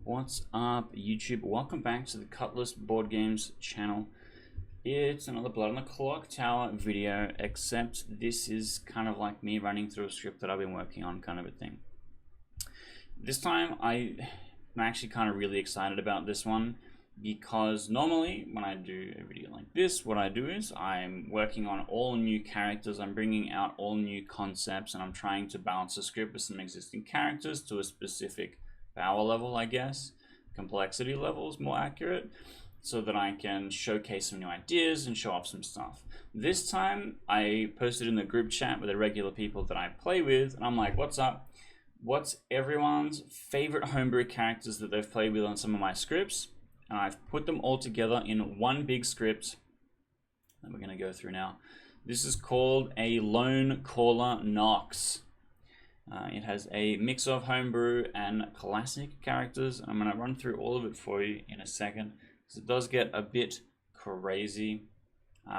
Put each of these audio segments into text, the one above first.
What's up, YouTube? Welcome back to the Cutlass Board Games channel. It's another Blood on the Clocktower video, except this is kind of like me running through a script that I've been working on, kind of a thing. This time, I'm actually kind of really excited about this one, because normally when I do a video like this, what I do is I'm working on all new characters, I'm bringing out all new concepts, and I'm trying to balance the script with some existing characters to a specific power level, I guess, complexity level is more accurate, so that I can showcase some new ideas and show off some stuff. This time I posted in the group chat with the regular people that I play with, and I'm like, what's up? What's everyone's favorite homebrew characters that they've played with on some of my scripts? And I've put them all together in one big script that we're going to go through now. This is called a Lone Caller Nox. It has a mix of homebrew and classic characters. I'm going to run through all of it for you in a second, because it does get a bit crazy.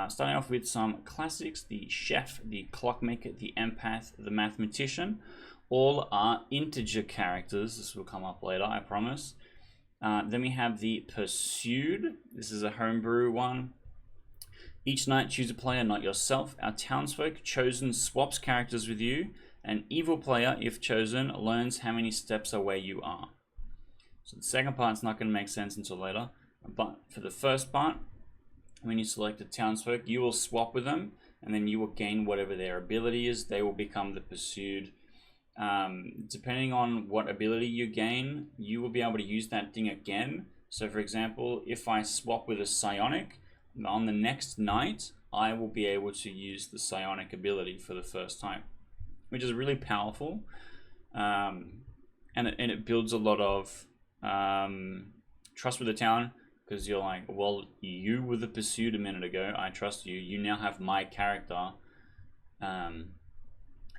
Starting off with some classics: the chef, the clockmaker, the empath, the mathematician. All are integer characters. This will come up later, I promise. Then we have the pursued. This is a homebrew one. Each night choose a player, not yourself. Our townsfolk chosen swaps characters with you. An evil player, if chosen, learns how many steps away you are. So the second part's not going to make sense until later. But for the first part, when you select the townsfolk, you will swap with them, and then you will gain whatever their ability is. They will become the pursued. Depending on what ability you gain, you will be able to use that thing again. So for example, if I swap with a psionic, on the next night, I will be able to use the psionic ability for the first time, which is really powerful, and it builds a lot of trust with the town, because you're like, well, you were the pursued a minute ago, I trust you, you now have my character, and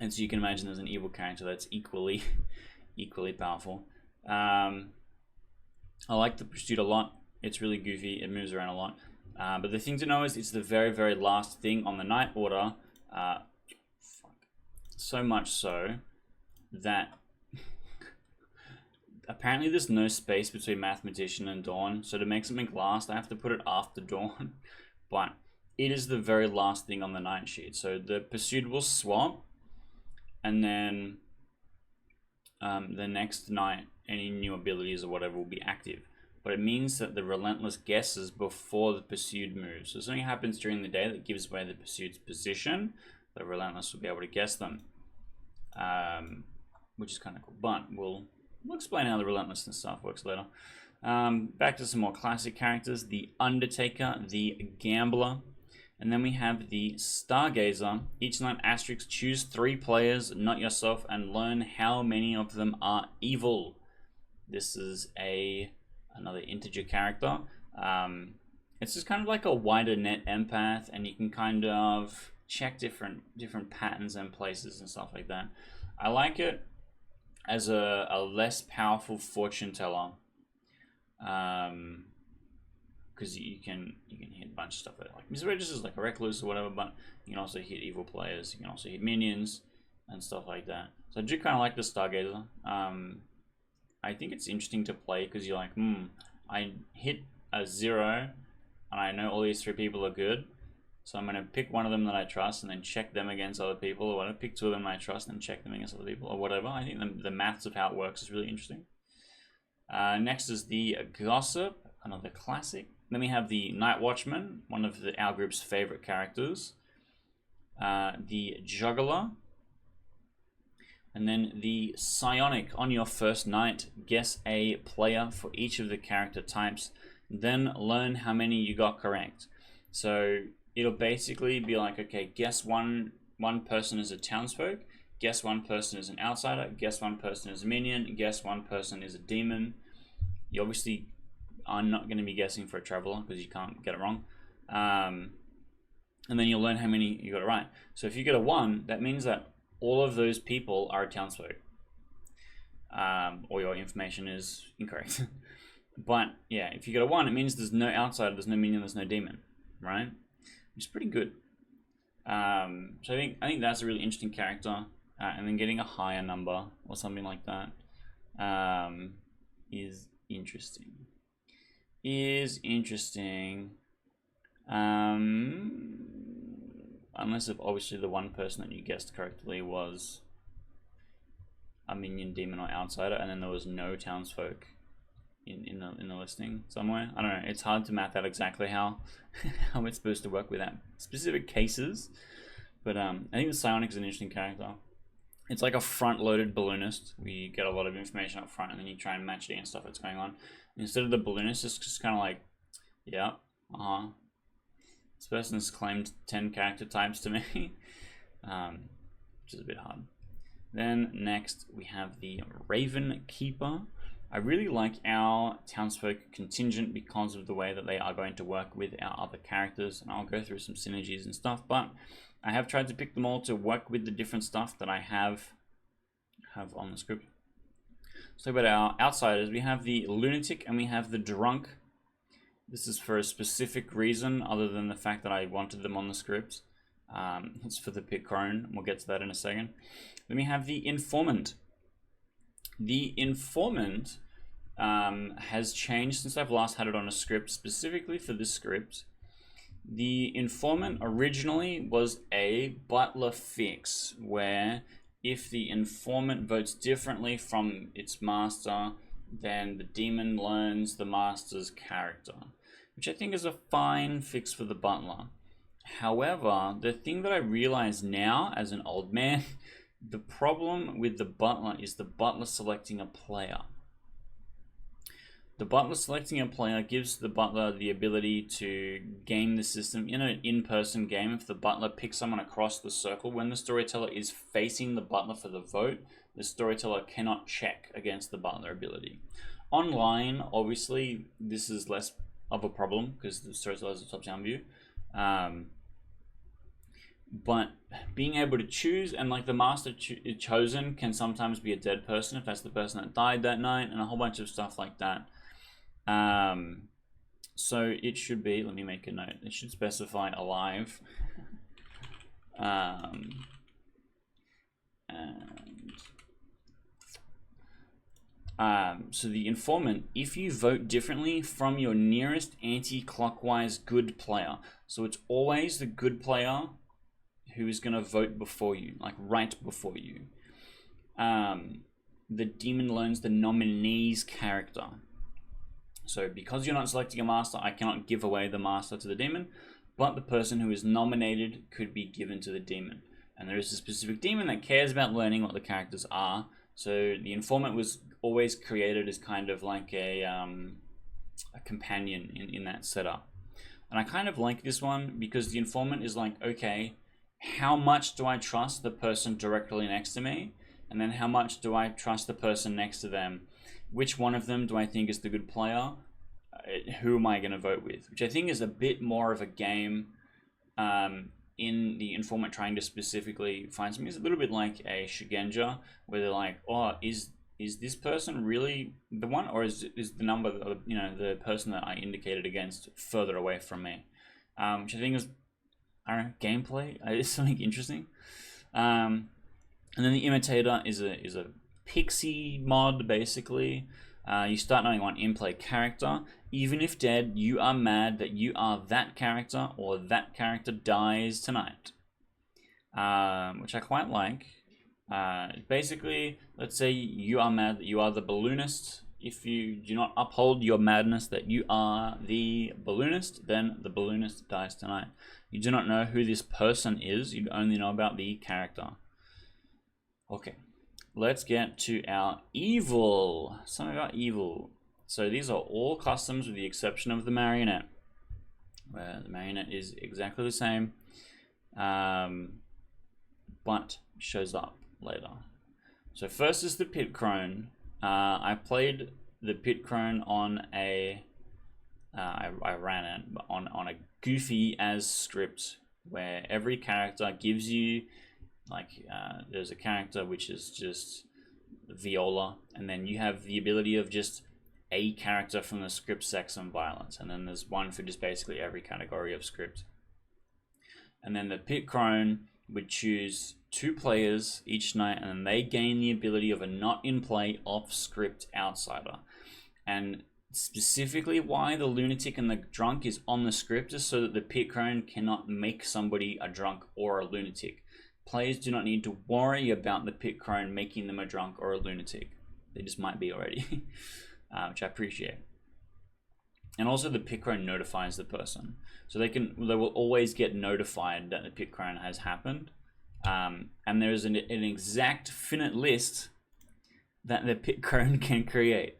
so you can imagine there's an evil character that's equally powerful. I like the pursued a lot. It's really goofy, it moves around a lot, but the thing to know is it's the very last thing on the night order. So much so that apparently there's no space between mathematician and dawn. So to make something last, I have to put it after dawn. But it is the very last thing on the night sheet. So the pursued will swap, and then the next night, any new abilities or whatever will be active. But it means that the relentless guesses before the pursued moves. So if something happens during the day that gives away the pursued's position, the relentless will be able to guess them. Which is kind of cool, but we'll explain how the relentlessness stuff works later. Back to some more classic characters: the Undertaker, the Gambler, and then we have the Stargazer. Each night, asterisk, choose 3 players, not yourself, and learn how many of them are evil. This is another integer character. It's just kind of like a wider net empath, and you can kind of check different patterns and places and stuff like that. I like it as a less powerful fortune teller, because you can hit a bunch of stuff like misregisters, like a recluse or whatever, but you can also hit evil players, you can also hit minions and stuff like that. So I do kind of like the Stargazer. I think it's interesting to play because you're like, I hit a 0 and I know all these 3 people are good, so I'm going to pick one of them that I trust and then check them against other people, or whatever. Pick 2 of them I trust and check them against other people, or whatever. I think the maths of how it works is really interesting. Next is the Gossip, another classic. Then we have the Night Watchman, one of our group's favorite characters. The Juggler. And then the Psionic. On your first night, guess a player for each of the character types, then learn how many you got correct. So it'll basically be like, okay, guess one person is a townsfolk, guess one person is an outsider, guess one person is a minion, guess one person is a demon. You obviously are not going to be guessing for a traveler because you can't get it wrong. And then you'll learn how many you got it right. So if you get a 1, that means that all of those people are a townsfolk, or your information is incorrect. But yeah, if you get a 1, it means there's no outsider, there's no minion, there's no demon, right? Which is pretty good. So I think that's a really interesting character, and then getting a higher number or something like that is interesting. Unless if obviously the one person that you guessed correctly was a minion, demon, or outsider, and then there was no townsfolk in the listing somewhere. I don't know. It's hard to map out exactly how how it's supposed to work without specific cases. But I think the Psionic is an interesting character. It's like a front-loaded balloonist. We get a lot of information up front, and then you try and match it against stuff that's going on. And instead of the balloonist, it's just kind of like, yeah, this person's claimed 10 character types to me, which is a bit hard. Then next we have the Raven Keeper. I really like our townsfolk contingent because of the way that they are going to work with our other characters, and I'll go through some synergies and stuff, but I have tried to pick them all to work with the different stuff that I have on the script. So about our outsiders, we have the Lunatic and we have the Drunk. This is for a specific reason other than the fact that I wanted them on the script. It's for the Pit Crone. We'll get to that in a second. Then we have the Informant. The Informant has changed since I've last had it on a script, specifically for this script. The Informant originally was a butler fix, where if the Informant votes differently from its master, then the demon learns the master's character, which I think is a fine fix for the butler. However, the thing that I realize now as an old man, the problem with the butler is the butler selecting a player. The butler selecting a player gives the butler the ability to game the system in an in-person game. If the butler picks someone across the circle, when the storyteller is facing the butler for the vote, the storyteller cannot check against the butler ability. Online, obviously, this is less of a problem because the storyteller has a top-down view. But being able to choose, and like the master chosen can sometimes be a dead person if that's the person that died that night, and a whole bunch of stuff like that. So it should be, let me make a note, it should specify alive. So the Informant, if you vote differently from your nearest anti-clockwise good player, so it's always the good player who is going to vote before you, like right before you. The demon learns the nominee's character. So because you're not selecting a master, I cannot give away the master to the demon, but the person who is nominated could be given to the demon. And there is a specific demon that cares about learning what the characters are. So the Informant was always created as kind of like a companion in that setup. And I kind of like this one because the Informant is like, okay, how much do I trust the person directly next to me? And then how much do I trust the person next to them? Which one of them do I think is the good player? Who am I going to vote with? Which I think is a bit more of a game in the Informant trying to specifically find something. It's a little bit like a Shigenja, where they're like, oh, is this person really the one? Or is the number, you know, the person that I indicated against further away from me? Which I think is, I don't know, gameplay is something interesting. And then the Imitator is a pixie mod, basically. You start knowing one in-play character. Even if dead, you are mad that you are that character, or that character dies tonight. Which I quite like. Basically, let's say you are mad that you are the balloonist. If you do not uphold your madness that you are the balloonist, then the balloonist dies tonight. You do not know who this person is, you only know about the character. Okay, let's get to our evil. Some of our evil. So these are all customs with the exception of the marionette, where the marionette is exactly the same, but shows up later. So first is the Pit Crone. I played the Pit Crone on a, I ran it on a goofy as script, where every character gives you, like, there's a character which is just Viola, and then you have the ability of just a character from the script, sex and violence, and then there's one for just basically every category of script. And then the Pit Crone would choose 2 players each night, and they gain the ability of a not in play off script outsider. And specifically why the lunatic and the drunk is on the script is so that the pit crone cannot make somebody a drunk or a lunatic. Players do not need to worry about the pit crone making them a drunk or a lunatic. They just might be already, which I appreciate. And also the pit crone notifies the person, so they will always get notified that the pit crone has happened. And there's an exact finite list that the pit crone can create,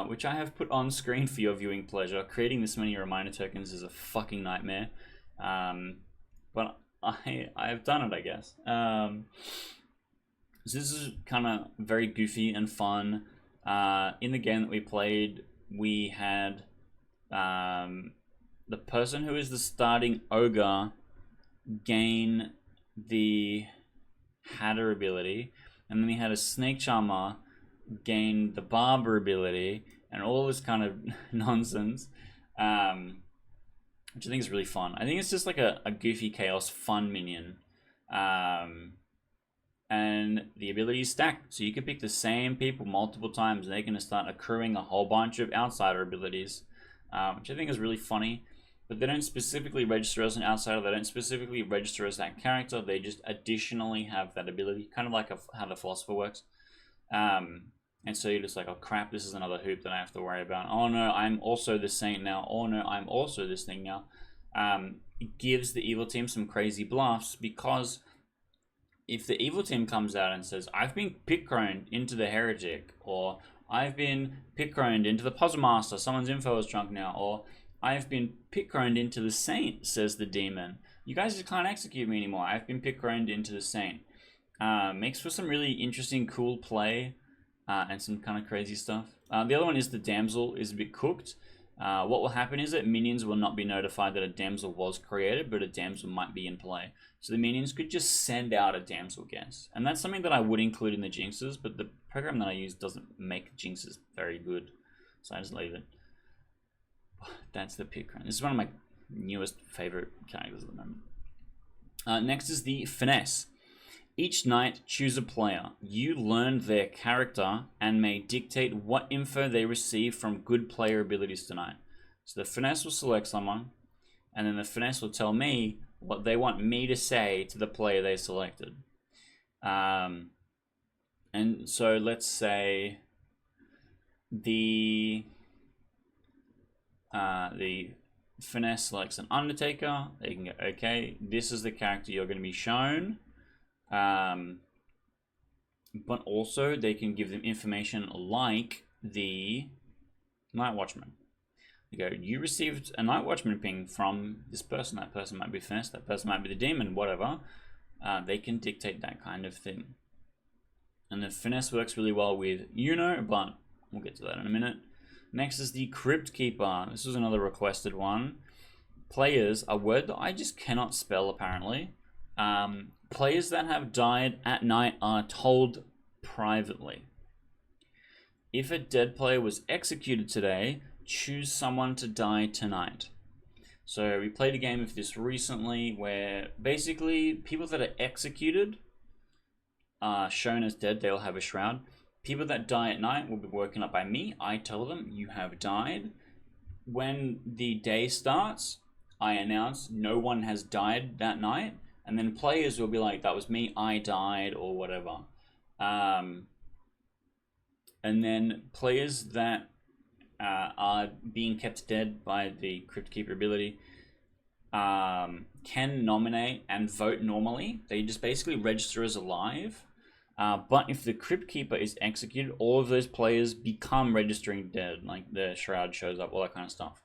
which I have put on screen for your viewing pleasure. Creating this many reminder tokens is a fucking nightmare, but I have done it, I guess. So this is kind of very goofy and fun. In the game that we played, we had the person who is the starting ogre gain the Hatter ability, and then we had a snake charmer gain the barber ability, and all this kind of nonsense, which I think is really fun. I think it's just like a goofy chaos fun minion, and the abilities stack, so you can pick the same people multiple times and they can start accruing a whole bunch of outsider abilities, which I think is really funny. But they don't specifically register as an outsider, they don't specifically register as that character, they just additionally have that ability, kind of like how the philosopher works. And so you're just like, oh crap, this is another hoop that I have to worry about. Oh no, I'm also the saint now. Oh no, I'm also this thing now. It gives the evil team some crazy bluffs, because if the evil team comes out and says, I've been pit-croned into the heretic, or I've been pit-croned into the puzzle master, someone's info is drunk now, or I've been pit-croned into the saint, says the demon. You guys just can't execute me anymore. I've been pit-croned into the saint. Makes for some really interesting, cool play, and some kind of crazy stuff. The other one is the damsel is a bit cooked. What will happen is that minions will not be notified that a damsel was created, but a damsel might be in play. So the minions could just send out a damsel guess. And that's something that I would include in the jinxes, but the program that I use doesn't make jinxes very good. So I just leave it. That's the pit crone. This is one of my newest favorite characters at the moment. Next is the finesse. Each night, choose a player. You learn their character and may dictate what info they receive from good player abilities tonight. So the finesse will select someone, and then the finesse will tell me what they want me to say to the player they selected. And so let's say the finesse selects an Undertaker. They can go, okay, this is the character you're going to be shown. But also they can give them information like the Night Watchman. You go, you received a Night Watchman ping from this person. That person might be finesse, that person might be the demon, whatever. They can dictate that kind of thing. And the finesse works really well with but we'll get to that in a minute. Next is the Crypt Keeper. This was another requested one. Players, a word that I just cannot spell apparently. Players that have died at night are told privately. If a dead player was executed today, choose someone to die tonight. So we played a game of this recently where basically people that are executed are shown as dead. They'll have a shroud. People that die at night will be woken up by me. I tell them, you have died. When the day starts, I announce no one has died that night. And then players will be like, that was me, I died, or whatever. And then players that are being kept dead by the Crypt Keeper ability can nominate and vote normally. They just basically register as alive. But if the Crypt Keeper is executed, all of those players become registering dead. Like the shroud shows up, all that kind of stuff.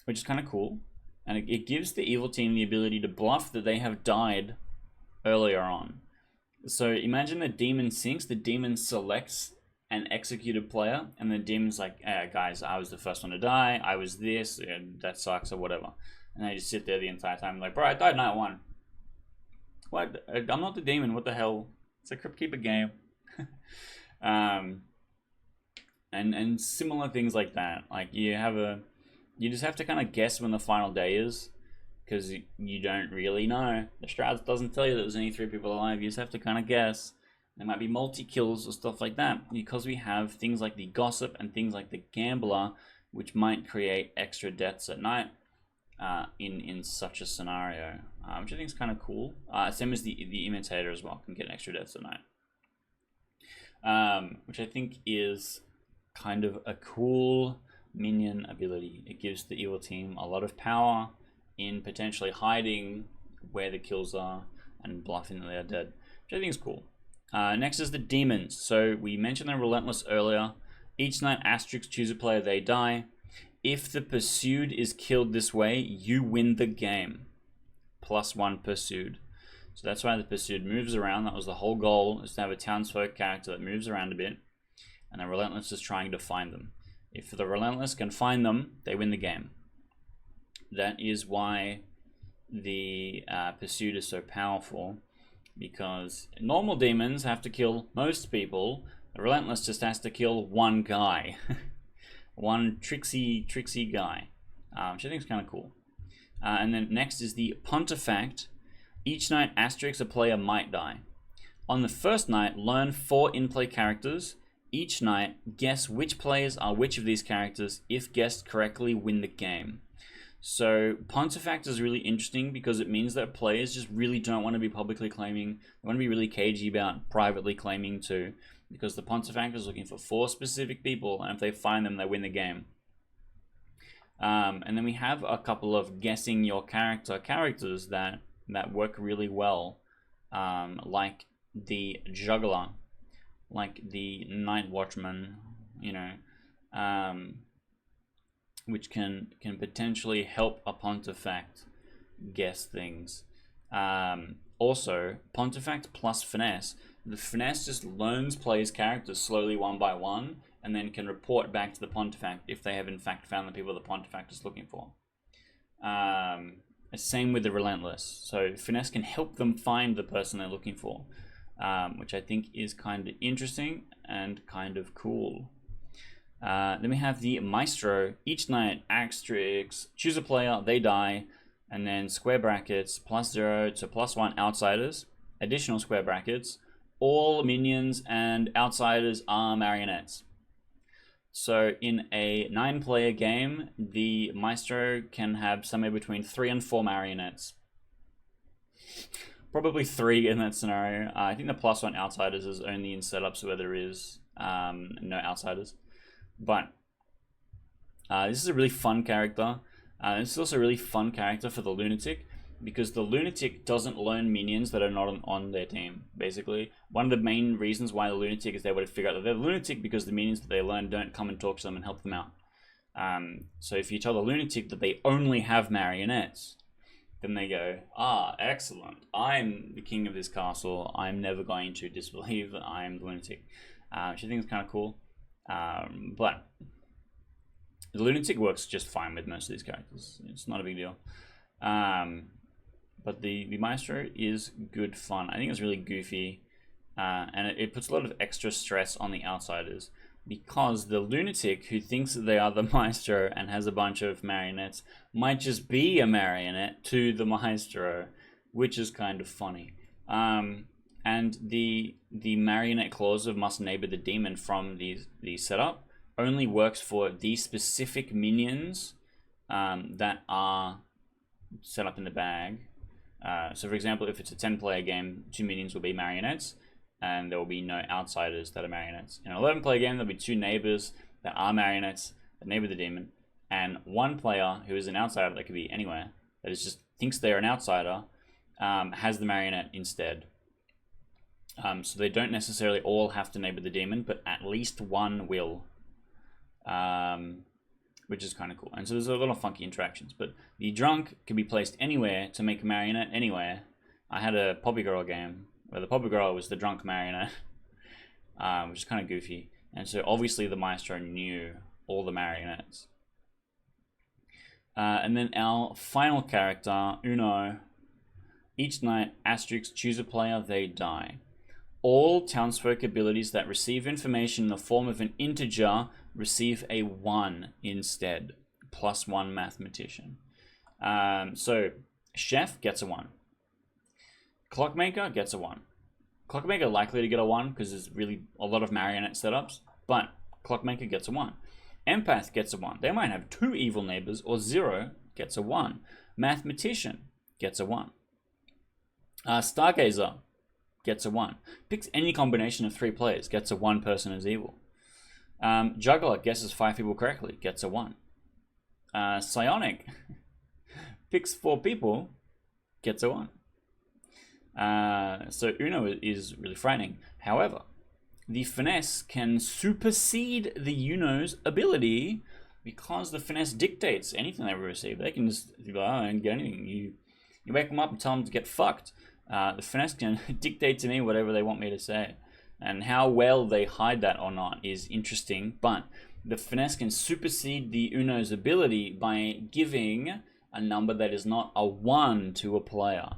Which is kind of cool. And it gives the evil team the ability to bluff that they have died earlier on. So imagine the demon sinks, the demon selects an executed player, and the demon's like, guys, I was the first one to die, I was this, and that sucks, or whatever. And they just sit there the entire time like, bro, I died night one. What? I'm not the demon, what the hell? It's a Crypt Keeper game. And similar things like that. Like you just have to kind of guess when the final day is, because you don't really know. The Shrouds doesn't tell you that there's only 3 people alive. You just have to kind of guess. There might be multi-kills or stuff like that because we have things like the Gossip and things like the Gambler, which might create extra deaths at night in such a scenario, which I think is kind of cool. Same as the Imitator as well, can get extra deaths at night, which I think is kind of a cool minion ability. It gives the evil team a lot of power in potentially hiding where the kills are and bluffing that they are dead, which I think is cool. Next is the demons. So we mentioned the Relentless earlier. Each night, asterisks choose a player, they die. If the pursued is killed this way, you win the game. +1 pursued. So that's why the pursued moves around. That was the whole goal, is to have a townsfolk character that moves around a bit, and the Relentless is trying to find them. If the Relentless can find them, they win the game. That is why the pursued is so powerful, because normal demons have to kill most people. The Relentless just has to kill one guy. One tricksy guy, which I think is kind of cool. And then next is the Pontifact. Each night, asterisks a player might die. On the first night, learn 4 in-play characters. Each night, guess which players are which of these characters. If guessed correctly, win the game. So Pontifact is really interesting because it means that players just really don't want to be publicly claiming. They want to be really cagey about privately claiming too, because the Pontifact is looking for 4 specific people, and if they find them, they win the game. And then we have a couple of guessing your characters that work really well, like the Juggler, like the Night Watchman, you know, which can potentially help a Pontifact guess things. Also, Pontifact plus Finesse. The Finesse just learns players' characters slowly one by one, and then can report back to the Pontifact if they have in fact found the people the Pontifact is looking for. Same with the Relentless. So Finesse can help them find the person they're looking for, which I think is kind of interesting and kind of cool. Then we have the Maestro. Each night, asterisks, choose a player, they die, and then square brackets, +0 to +1 outsiders, additional square brackets, all minions and outsiders are marionettes. So in a 9-player game, the Maestro can have somewhere between 3 and 4 marionettes. Probably 3 in that scenario. I think the +1 outsiders is only in setups where there is no outsiders. But this is a really fun character. This is also a really fun character for the Lunatic, because the Lunatic doesn't learn minions that are not on their team, basically. One of the main reasons why the Lunatic is able to figure out that they're Lunatic, because the minions that they learn don't come and talk to them and help them out. So if you tell the Lunatic that they only have marionettes, then they go, excellent, I'm the king of this castle, I'm never going to disbelieve that I'm the Lunatic, which I think is kind of cool. But the Lunatic works just fine with most of these characters. It's not a big deal. But the Maestro is good fun. I think it's really goofy, and it puts a lot of extra stress on the outsiders, because the Lunatic who thinks that they are the Maestro and has a bunch of marionettes might just be a marionette to the Maestro, which is kind of funny. And the marionette clause of must neighbor the demon from the setup only works for the specific minions that are set up in the bag. So for example, if it's a 10-player game, 2 minions will be marionettes, and there will be no outsiders that are marionettes. In an 11-player game, there'll be 2 neighbors that are marionettes that neighbor the demon, and 1 player who is an outsider that could be anywhere, that is just thinks they're an outsider, has the marionette instead. So they don't necessarily all have to neighbor the demon, but at least one will, which is kind of cool. And so there's a lot of funky interactions, but the drunk can be placed anywhere to make a marionette anywhere. I had a Poppy Girl game where the Poppy Girl was the drunk marionette, which is kind of goofy. And so obviously the Maestro knew all the marionettes. And then our final character, Uno. Each night, asterisks choose a player, they die. All townsfolk abilities that receive information in the form of an integer receive a 1 instead, +1 mathematician. So Chef gets a 1. Clockmaker gets a 1. Clockmaker likely to get a 1 because there's really a lot of marionette setups, but Clockmaker gets a 1. Empath gets a 1. They might have 2 evil neighbors, or 0 gets a 1. Mathematician gets a 1. Stargazer gets a 1. Picks any combination of 3 players, gets a 1 person as evil. Juggler guesses 5 people correctly, gets a 1. Psionic picks 4 people, gets a 1. So Uno is really frightening. However, the Finesse can supersede the Uno's ability because the Finesse dictates anything they receive. They can just and get anything. You wake them up and tell them to get fucked. The Finesse can dictate to me whatever they want me to say. And how well they hide that or not is interesting, but the Finesse can supersede the Uno's ability by giving a number that is not a 1 to a player,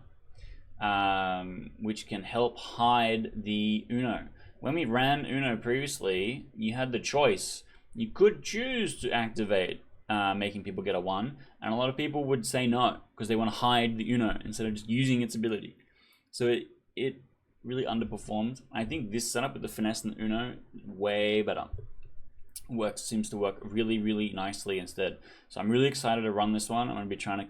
which can help hide the Uno. When we ran Uno previously, you had the choice. You could choose to activate making people get a 1, and a lot of people would say no, because they want to hide the Uno instead of just using its ability. So it really underperformed. I think this setup with the Finesse and the Uno, way better. Seems to work really, really nicely instead. So I'm really excited to run this one. I'm going to be trying to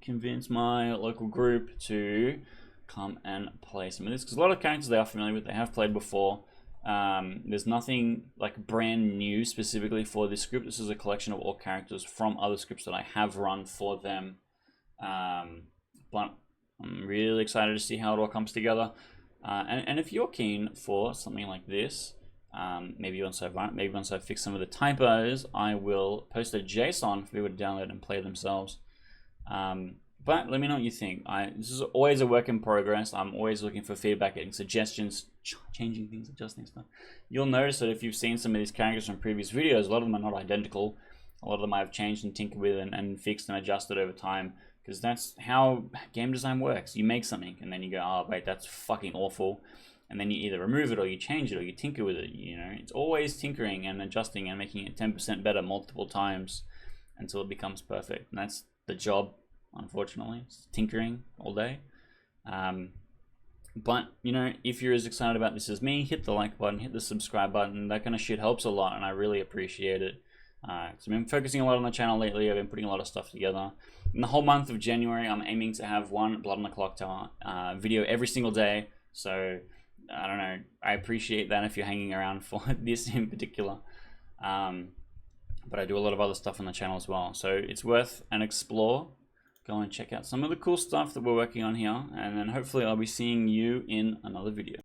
convince my local group to come and play some of this, because a lot of characters they are familiar with, they have played before. There's nothing like brand new specifically for this script. This is a collection of all characters from other scripts that I have run for them. But I'm really excited to see how it all comes together. And if you're keen for something like this, maybe once I fix some of the typos, I will post a JSON for people to download and play themselves. But let me know what you think. This is always a work in progress. I'm always looking for feedback, getting suggestions, changing things, adjusting stuff. You'll notice that if you've seen some of these characters from previous videos, a lot of them are not identical. A lot of them I've changed and tinkered with and fixed and adjusted over time, because that's how game design works. You make something and then you go, oh wait, that's fucking awful. And then you either remove it or you change it or you tinker with it. You know, it's always tinkering and adjusting and making it 10% better multiple times until it becomes perfect. And that's the job, unfortunately. It's tinkering all day. But, you know, if you're as excited about this as me, hit the like button, hit the subscribe button. That kind of shit helps a lot, and I really appreciate it. So I've been focusing a lot on the channel lately. I've been putting a lot of stuff together. In the whole month of January, I'm aiming to have one Blood on the Clocktower video every single day. So, I don't know. I appreciate that if you're hanging around for this in particular. But I do a lot of other stuff on the channel as well. So it's worth an explore. Go and check out some of the cool stuff that we're working on here. And then hopefully I'll be seeing you in another video.